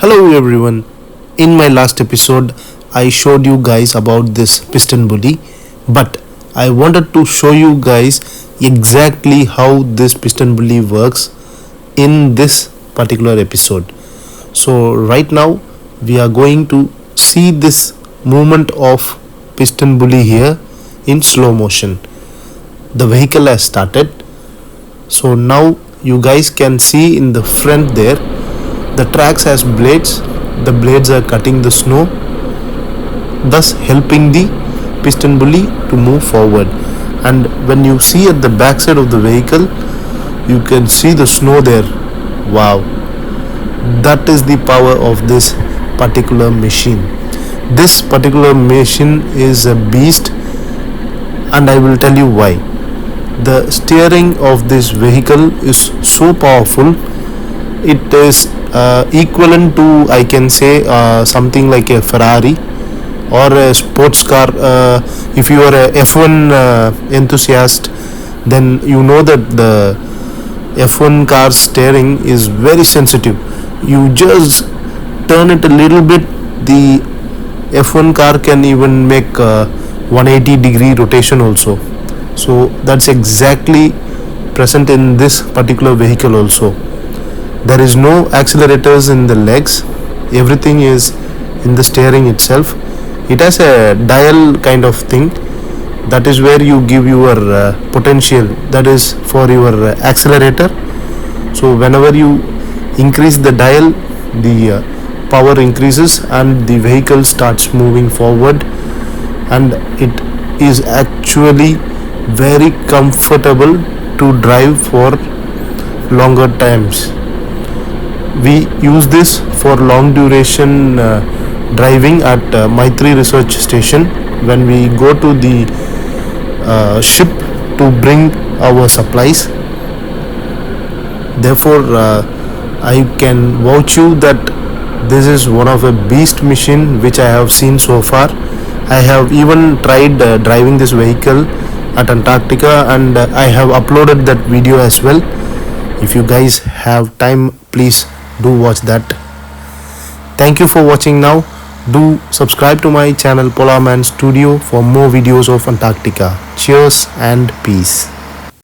Hello everyone. In my last episode, I showed you guys about this piston bully, but I wanted to show you guys exactly how this piston bully works in this particular episode. So right now we are going to see this movement of piston bully here in slow motion. The vehicle has started. So now you guys can see in the front there the tracks has blades. The blades are cutting the snow, thus helping the piston bully to move forward. And when you see at the back side of the vehicle, you can see the snow there. Wow, that is the power of this particular machine. This particular machine is a beast, and I will tell you why. The steering of this vehicle is so powerful. It is equivalent to, I can say, something like a Ferrari or a sports car. If you are a F1 enthusiast, then you know that the F1 car steering is very sensitive. You just turn it a little bit, the F1 car can even make 180-degree rotation also. So that's exactly present in this particular vehicle also. There is no accelerators in the legs, everything is in the steering itself. It has a dial kind of thing, that is where you give your potential, that is for your accelerator. So whenever you increase the dial, the power increases and the vehicle starts moving forward, and it is actually very comfortable to drive for longer times. We use this for long duration driving at Maitri research station when we go to the ship to bring our supplies. Therefore I can vouch you that this is one of a beast machine which I have seen so far. I have even tried driving this vehicle at Antarctica, and I have uploaded that video as well. If you guys have time, please do watch that. Thank you for watching. Now do subscribe to my channel Polar Man Studio for more videos of Antarctica. Cheers and peace.